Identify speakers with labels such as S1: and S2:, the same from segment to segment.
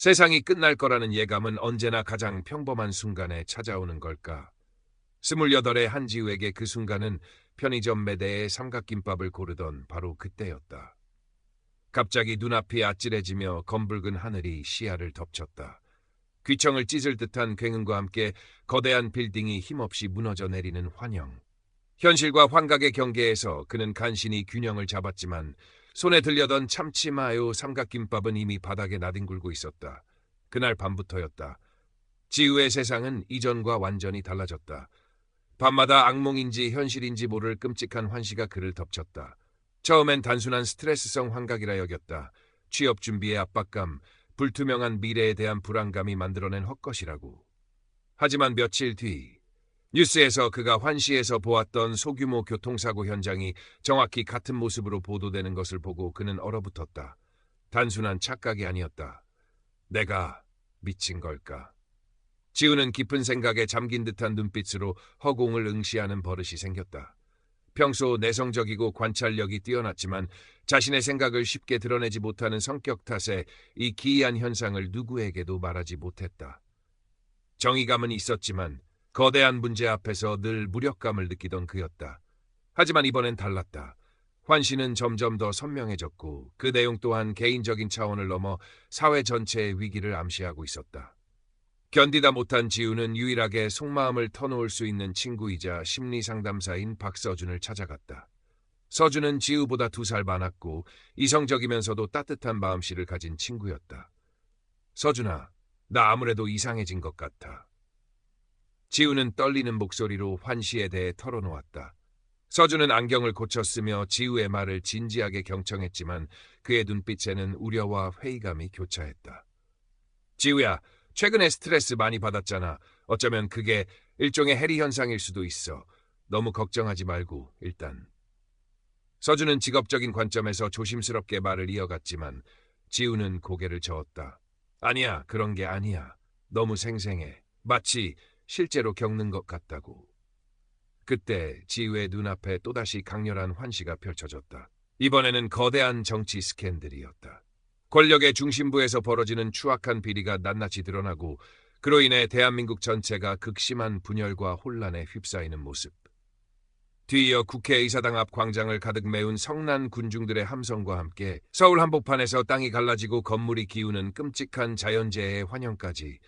S1: 세상이 끝날 거라는 예감은 언제나 가장 평범한 순간에 찾아오는 걸까? 28의 한지우에게 그 순간은 편의점 매대에 삼각김밥을 고르던 바로 그때였다. 갑자기 눈앞이 아찔해지며 검붉은 하늘이 시야를 덮쳤다. 귀청을 찢을 듯한 굉음과 함께 거대한 빌딩이 힘없이 무너져 내리는 환영. 현실과 환각의 경계에서 그는 간신히 균형을 잡았지만 손에 들려던 참치 마요 삼각김밥은 이미 바닥에 나뒹굴고 있었다. 그날 밤부터였다. 지우의 세상은 이전과 완전히 달라졌다. 밤마다 악몽인지 현실인지 모를 끔찍한 환시가 그를 덮쳤다. 처음엔 단순한 스트레스성 환각이라 여겼다. 취업 준비의 압박감, 불투명한 미래에 대한 불안감이 만들어낸 헛것이라고. 하지만 며칠 뒤 뉴스에서 그가 환시에서 보았던 소규모 교통사고 현장이 정확히 같은 모습으로 보도되는 것을 보고 그는 얼어붙었다. 단순한 착각이 아니었다. 내가 미친 걸까? 지우는 깊은 생각에 잠긴 듯한 눈빛으로 허공을 응시하는 버릇이 생겼다. 평소 내성적이고 관찰력이 뛰어났지만 자신의 생각을 쉽게 드러내지 못하는 성격 탓에 이 기이한 현상을 누구에게도 말하지 못했다. 정의감은 있었지만 거대한 문제 앞에서 늘 무력감을 느끼던 그였다. 하지만 이번엔 달랐다. 환시는 점점 더 선명해졌고 그 내용 또한 개인적인 차원을 넘어 사회 전체의 위기를 암시하고 있었다. 견디다 못한 지우는 유일하게 속마음을 터놓을 수 있는 친구이자 심리상담사인 박서준을 찾아갔다. 서준은 지우보다 2살 많았고 이성적이면서도 따뜻한 마음씨를 가진 친구였다. 서준아, 나 아무래도 이상해진 것 같아. 지우는 떨리는 목소리로 환시에 대해 털어놓았다. 서준은 안경을 고쳐 쓰며 지우의 말을 진지하게 경청했지만 그의 눈빛에는 우려와 회의감이 교차했다. 지우야, 최근에 스트레스 많이 받았잖아. 어쩌면 그게 일종의 해리 현상일 수도 있어. 너무 걱정하지 말고 일단. 서준은 직업적인 관점에서 조심스럽게 말을 이어갔지만 지우는 고개를 저었다. 아니야, 그런 게 아니야. 너무 생생해. 마치 실제로 겪는 것 같다고. 그때 지우의 눈앞에 또다시 강렬한 환시가 펼쳐졌다. 이번에는 거대한 정치 스캔들이었다. 권력의 중심부에서 벌어지는 추악한 비리가 낱낱이 드러나고 그로 인해 대한민국 전체가 극심한 분열과 혼란에 휩싸이는 모습. 뒤이어 국회의사당 앞 광장을 가득 메운 성난 군중들의 함성과 함께 서울 한복판에서 땅이 갈라지고 건물이 기우는 끔찍한 자연재해의 환영까지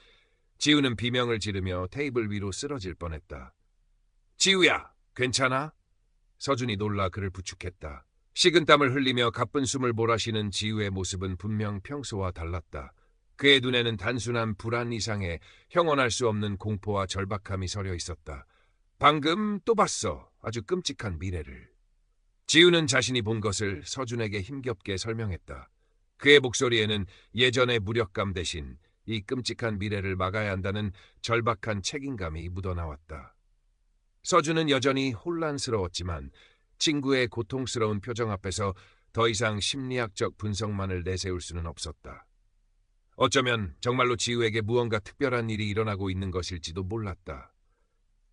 S1: 지우는 비명을 지르며 테이블 위로 쓰러질 뻔했다. 지우야, 괜찮아? 서준이 놀라 그를 부축했다. 식은땀을 흘리며 가쁜 숨을 몰아쉬는 지우의 모습은 분명 평소와 달랐다. 그의 눈에는 단순한 불안 이상의 형언할 수 없는 공포와 절박함이 서려 있었다. 방금 또 봤어. 아주 끔찍한 미래를. 지우는 자신이 본 것을 서준에게 힘겹게 설명했다. 그의 목소리에는 예전의 무력감 대신 이 끔찍한 미래를 막아야 한다는 절박한 책임감이 묻어나왔다. 서준은 여전히 혼란스러웠지만 친구의 고통스러운 표정 앞에서 더 이상 심리학적 분석만을 내세울 수는 없었다. 어쩌면 정말로 지우에게 무언가 특별한 일이 일어나고 있는 것일지도 몰랐다.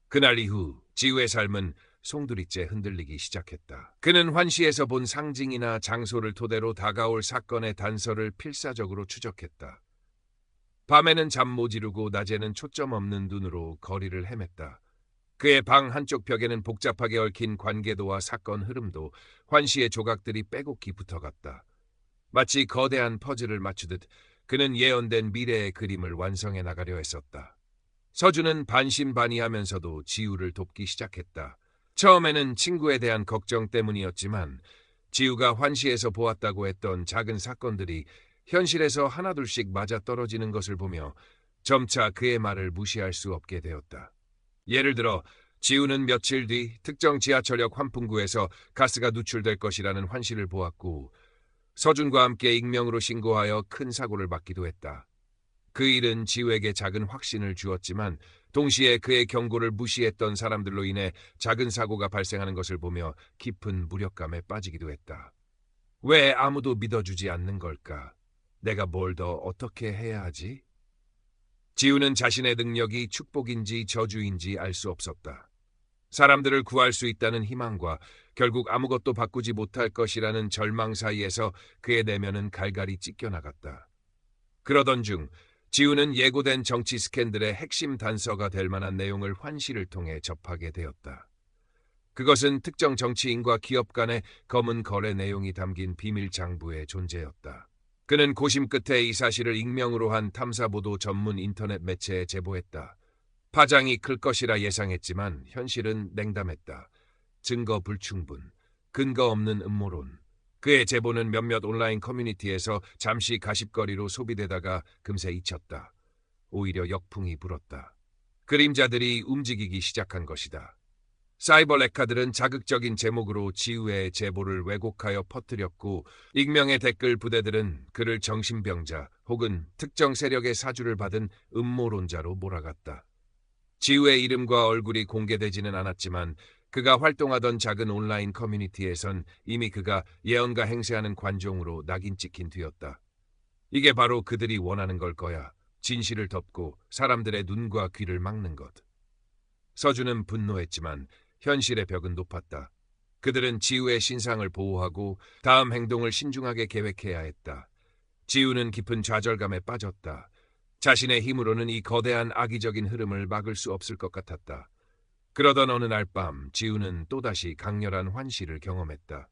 S1: 그날 이후 지우의 삶은 송두리째 흔들리기 시작했다. 그는 환시에서 본 상징이나 장소를 토대로 다가올 사건의 단서를 필사적으로 추적했다. 밤에는 잠 못 이루고 낮에는 초점 없는 눈으로 거리를 헤맸다. 그의 방 한쪽 벽에는 복잡하게 얽힌 관계도와 사건 흐름도 환시의 조각들이 빼곡히 붙어갔다. 마치 거대한 퍼즐을 맞추듯 그는 예언된 미래의 그림을 완성해 나가려 했었다. 서준은 반신반의하면서도 지우를 돕기 시작했다. 처음에는 친구에 대한 걱정 때문이었지만 지우가 환시에서 보았다고 했던 작은 사건들이 현실에서 하나둘씩 맞아떨어지는 것을 보며 점차 그의 말을 무시할 수 없게 되었다. 예를 들어 지우는 며칠 뒤 특정 지하철역 환풍구에서 가스가 누출될 것이라는 환시를 보았고 서준과 함께 익명으로 신고하여 큰 사고를 막기도 했다. 그 일은 지우에게 작은 확신을 주었지만 동시에 그의 경고를 무시했던 사람들로 인해 작은 사고가 발생하는 것을 보며 깊은 무력감에 빠지기도 했다. 왜 아무도 믿어주지 않는 걸까? 내가 뭘 더 어떻게 해야 하지? 지우는 자신의 능력이 축복인지 저주인지 알 수 없었다. 사람들을 구할 수 있다는 희망과 결국 아무것도 바꾸지 못할 것이라는 절망 사이에서 그의 내면은 갈갈이 찢겨나갔다. 그러던 중 지우는 예고된 정치 스캔들의 핵심 단서가 될 만한 내용을 환시를 통해 접하게 되었다. 그것은 특정 정치인과 기업 간의 검은 거래 내용이 담긴 비밀 장부의 존재였다. 그는 고심 끝에 이 사실을 익명으로 한 탐사보도 전문 인터넷 매체에 제보했다. 파장이 클 것이라 예상했지만 현실은 냉담했다. 증거 불충분, 근거 없는 음모론. 그의 제보는 몇몇 온라인 커뮤니티에서 잠시 가십거리로 소비되다가 금세 잊혔다. 오히려 역풍이 불었다. 그림자들이 움직이기 시작한 것이다. 사이버 레카들은 자극적인 제목으로 지우의 제보를 왜곡하여 퍼뜨렸고, 익명의 댓글 부대들은 그를 정신병자 혹은 특정 세력의 사주를 받은 음모론자로 몰아갔다. 지우의 이름과 얼굴이 공개되지는 않았지만 그가 활동하던 작은 온라인 커뮤니티에선 이미 그가 예언가 행세하는 관종으로 낙인 찍힌 뒤였다. 이게 바로 그들이 원하는 걸 거야. 진실을 덮고 사람들의 눈과 귀를 막는 것. 서준은 분노했지만 현실의 벽은 높았다. 그들은 지우의 신상을 보호하고 다음 행동을 신중하게 계획해야 했다. 지우는 깊은 좌절감에 빠졌다. 자신의 힘으로는 이 거대한 악의적인 흐름을 막을 수 없을 것 같았다. 그러던 어느 날 밤 지우는 또다시 강렬한 환시를 경험했다.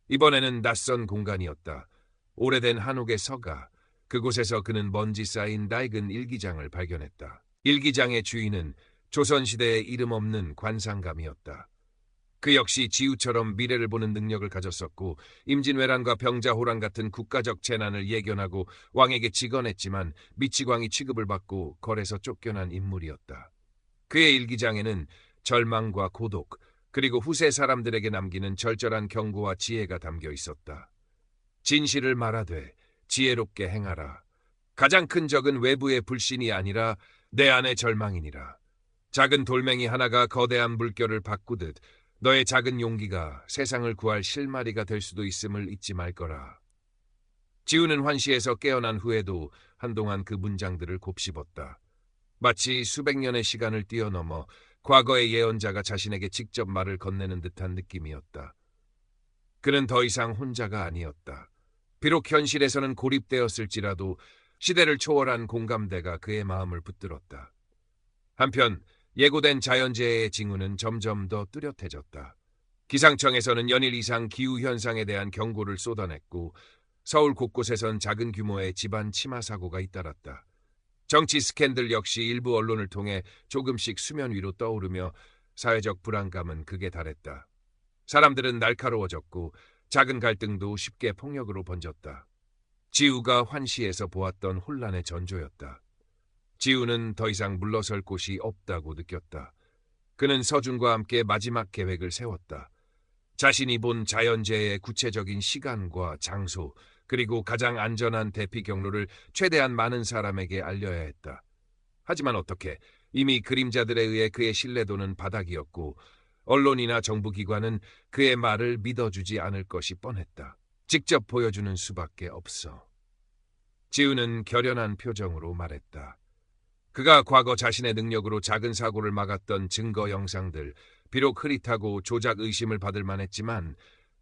S1: 이번에는 낯선 공간이었다. 오래된 한옥의 서가. 그곳에서 그는 먼지 쌓인 낡은 일기장을 발견했다. 일기장의 주인은 조선시대의 이름 없는 관상감이었다. 그 역시 지우처럼 미래를 보는 능력을 가졌었고 임진왜란과 병자호란 같은 국가적 재난을 예견하고 왕에게 직언했지만 미치광이 취급을 받고 거래서 쫓겨난 인물이었다. 그의 일기장에는 절망과 고독, 그리고 후세 사람들에게 남기는 절절한 경고와 지혜가 담겨 있었다. 진실을 말하되 지혜롭게 행하라. 가장 큰 적은 외부의 불신이 아니라 내 안의 절망이니라. 작은 돌멩이 하나가 거대한 물결을 바꾸듯 너의 작은 용기가 세상을 구할 실마리가 될 수도 있음을 잊지 말거라. 지우는 환시에서 깨어난 후에도 한동안 그 문장들을 곱씹었다. 마치 수백 년의 시간을 뛰어넘어 과거의 예언자가 자신에게 직접 말을 건네는 듯한 느낌이었다. 그는 더 이상 혼자가 아니었다. 비록 현실에서는 고립되었을지라도 시대를 초월한 공감대가 그의 마음을 붙들었다. 한편 예고된 자연재해의 징후는 점점 더 뚜렷해졌다. 기상청에서는 연일 이상 기후현상에 대한 경고를 쏟아냈고 서울 곳곳에선 작은 규모의 집안 침하 사고가 잇따랐다. 정치 스캔들 역시 일부 언론을 통해 조금씩 수면 위로 떠오르며 사회적 불안감은 극에 달했다. 사람들은 날카로워졌고 작은 갈등도 쉽게 폭력으로 번졌다. 지우가 환시에서 보았던 혼란의 전조였다. 지우는 더 이상 물러설 곳이 없다고 느꼈다. 그는 서준과 함께 마지막 계획을 세웠다. 자신이 본 자연재해의 구체적인 시간과 장소, 그리고 가장 안전한 대피 경로를 최대한 많은 사람에게 알려야 했다. 하지만 어떻게? 이미 그림자들에 의해 그의 신뢰도는 바닥이었고 언론이나 정부기관은 그의 말을 믿어주지 않을 것이 뻔했다. 직접 보여주는 수밖에 없어. 지우는 결연한 표정으로 말했다. 그가 과거 자신의 능력으로 작은 사고를 막았던 증거 영상들, 비록 흐릿하고 조작 의심을 받을 만했지만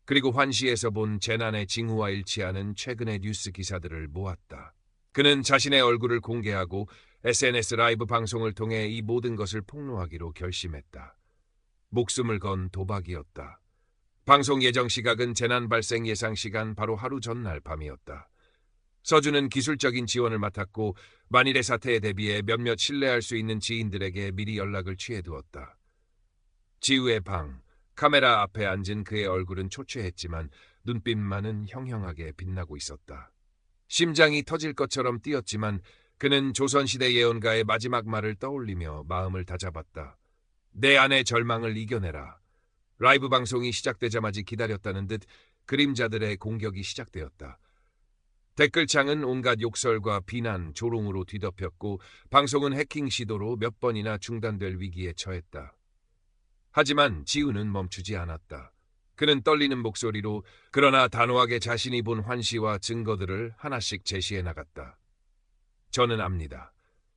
S1: 그리고 환시에서 본 재난의 징후와 일치하는 최근의 뉴스 기사들을 모았다. 그는 자신의 얼굴을 공개하고 SNS 라이브 방송을 통해 이 모든 것을 폭로하기로 결심했다. 목숨을 건 도박이었다. 방송 예정 시각은 재난 발생 예상 시간 바로 하루 전날 밤이었다. 서준은 기술적인 지원을 맡았고 만일의 사태에 대비해 몇몇 신뢰할 수 있는 지인들에게 미리 연락을 취해두었다. 지우의 방, 카메라 앞에 앉은 그의 얼굴은 초췌했지만 눈빛만은 형형하게 빛나고 있었다. 심장이 터질 것처럼 뛰었지만 그는 조선시대 예언가의 마지막 말을 떠올리며 마음을 다잡았다. 내 안의 절망을 이겨내라. 라이브 방송이 시작되자마자 기다렸다는 듯 그림자들의 공격이 시작되었다. 댓글창은 온갖 욕설과 비난, 조롱으로 뒤덮였고 방송은 해킹 시도로 몇 번이나 중단될 위기에 처했다. 하지만 지우는 멈추지 않았다. 그는 떨리는 목소리로 그러나 단호하게 자신이 본 환시와 증거들을 하나씩 제시해 나갔다. 저는 압니다.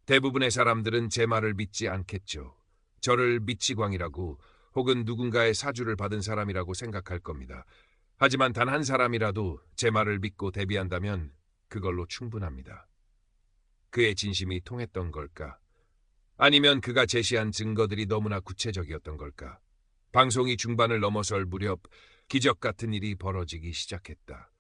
S1: 대부분의 사람들은 제 말을 믿지 않겠죠. 저를 미치광이라고 혹은 누군가의 사주를 받은 사람이라고 생각할 겁니다. 하지만 단 한 사람이라도 제 말을 믿고 대비한다면 그걸로 충분합니다. 그의 진심이 통했던 걸까? 아니면 그가 제시한 증거들이 너무나 구체적이었던 걸까? 방송이 중반을 넘어설 무렵 기적 같은 일이 벌어지기 시작했다.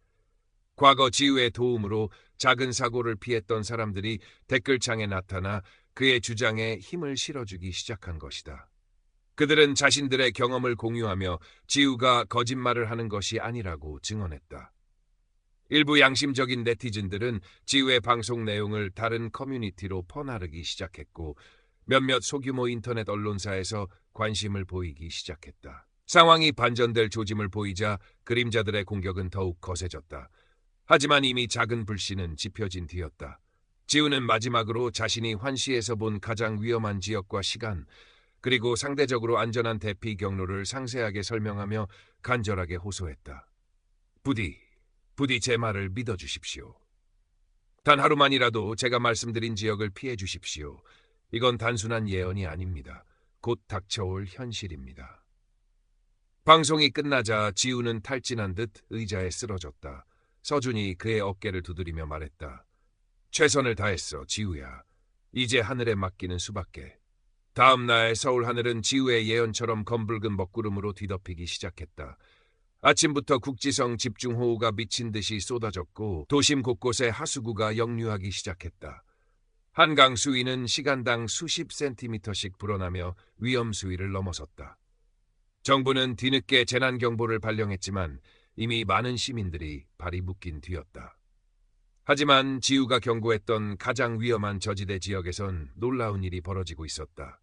S1: 과거 지우의 도움으로 작은 사고를 피했던 사람들이 댓글창에 나타나 그의 주장에 힘을 실어주기 시작한 것이다. 그들은 자신들의 경험을 공유하며 지우가 거짓말을 하는 것이 아니라고 증언했다. 일부 양심적인 네티즌들은 지우의 방송 내용을 다른 커뮤니티로 퍼나르기 시작했고 몇몇 소규모 인터넷 언론사에서 관심을 보이기 시작했다. 상황이 반전될 조짐을 보이자 그림자들의 공격은 더욱 거세졌다. 하지만 이미 작은 불씨는 지펴진 뒤였다. 지우는 마지막으로 자신이 환시에서 본 가장 위험한 지역과 시간, 그리고 상대적으로 안전한 대피 경로를 상세하게 설명하며 간절하게 호소했다. 부디 제 말을 믿어주십시오. 단 하루만이라도 제가 말씀드린 지역을 피해 주십시오. 이건 단순한 예언이 아닙니다. 곧 닥쳐올 현실입니다. 방송이 끝나자 지우는 탈진한 듯 의자에 쓰러졌다. 서준이 그의 어깨를 두드리며 말했다. 최선을 다했어, 지우야. 이제 하늘에 맡기는 수밖에. 다음 날 서울 하늘은 지우의 예언처럼 검붉은 먹구름으로 뒤덮이기 시작했다. 아침부터 국지성 집중호우가 미친 듯이 쏟아졌고 도심 곳곳에 하수구가 역류하기 시작했다. 한강 수위는 시간당 수십 센티미터씩 불어나며 위험 수위를 넘어섰다. 정부는 뒤늦게 재난경보를 발령했지만 이미 많은 시민들이 발이 묶인 뒤였다. 하지만 지우가 경고했던 가장 위험한 저지대 지역에선 놀라운 일이 벌어지고 있었다.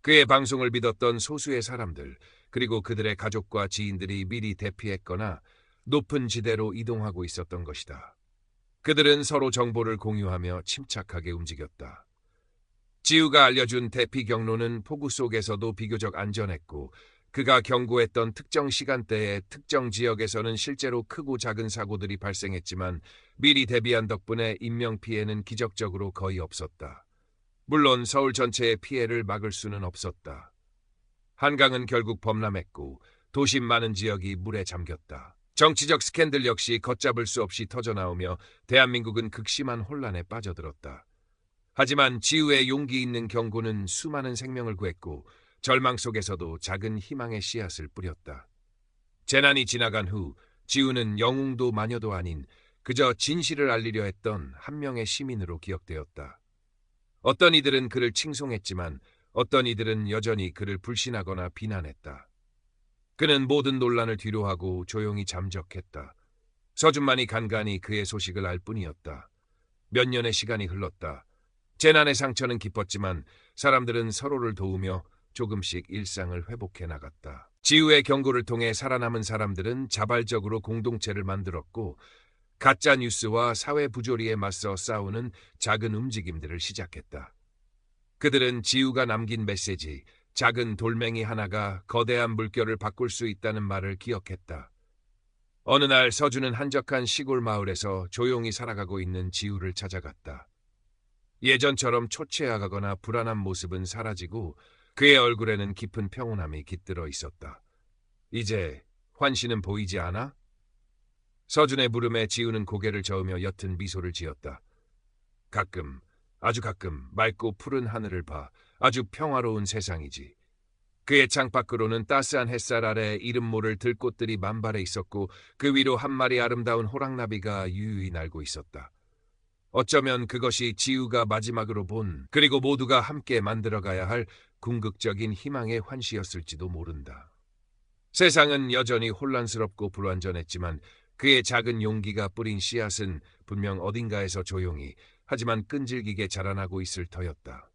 S1: 그의 방송을 믿었던 소수의 사람들, 그리고 그들의 가족과 지인들이 미리 대피했거나 높은 지대로 이동하고 있었던 것이다. 그들은 서로 정보를 공유하며 침착하게 움직였다. 지우가 알려준 대피 경로는 폭우 속에서도 비교적 안전했고 그가 경고했던 특정 시간대에 특정 지역에서는 실제로 크고 작은 사고들이 발생했지만 미리 대비한 덕분에 인명피해는 기적적으로 거의 없었다. 물론 서울 전체의 피해를 막을 수는 없었다. 한강은 결국 범람했고 도심 많은 지역이 물에 잠겼다. 정치적 스캔들 역시 걷잡을 수 없이 터져나오며 대한민국은 극심한 혼란에 빠져들었다. 하지만 지우의 용기 있는 경고는 수많은 생명을 구했고 절망 속에서도 작은 희망의 씨앗을 뿌렸다. 재난이 지나간 후 지우는 영웅도 마녀도 아닌 그저 진실을 알리려 했던 한 명의 시민으로 기억되었다. 어떤 이들은 그를 칭송했지만 어떤 이들은 여전히 그를 불신하거나 비난했다. 그는 모든 논란을 뒤로하고 조용히 잠적했다. 서준만이 간간히 그의 소식을 알 뿐이었다. 몇 년의 시간이 흘렀다. 재난의 상처는 깊었지만 사람들은 서로를 도우며 조금씩 일상을 회복해 나갔다. 지우의 경고를 통해 살아남은 사람들은 자발적으로 공동체를 만들었고 가짜 뉴스와 사회 부조리에 맞서 싸우는 작은 움직임들을 시작했다. 그들은 지우가 남긴 메시지, 작은 돌멩이 하나가 거대한 물결을 바꿀 수 있다는 말을 기억했다. 어느 날 서준은 한적한 시골 마을에서 조용히 살아가고 있는 지우를 찾아갔다. 예전처럼 초췌하거나 불안한 모습은 사라지고 그의 얼굴에는 깊은 평온함이 깃들어 있었다. 이제 환시는 보이지 않아? 서준의 물음에 지우는 고개를 저으며 옅은 미소를 지었다. 가끔, 아주 가끔 맑고 푸른 하늘을 봐. 아주 평화로운 세상이지. 그의 창밖으로는 따스한 햇살 아래 이름 모를 들꽃들이 만발해 있었고 그 위로 한 마리 아름다운 호랑나비가 유유히 날고 있었다. 어쩌면 그것이 지우가 마지막으로 본 그리고 모두가 함께 만들어가야 할 궁극적인 희망의 환시였을지도 모른다. 세상은 여전히 혼란스럽고 불완전했지만 그의 작은 용기가 뿌린 씨앗은 분명 어딘가에서 조용히 하지만 끈질기게 자라나고 있을 터였다.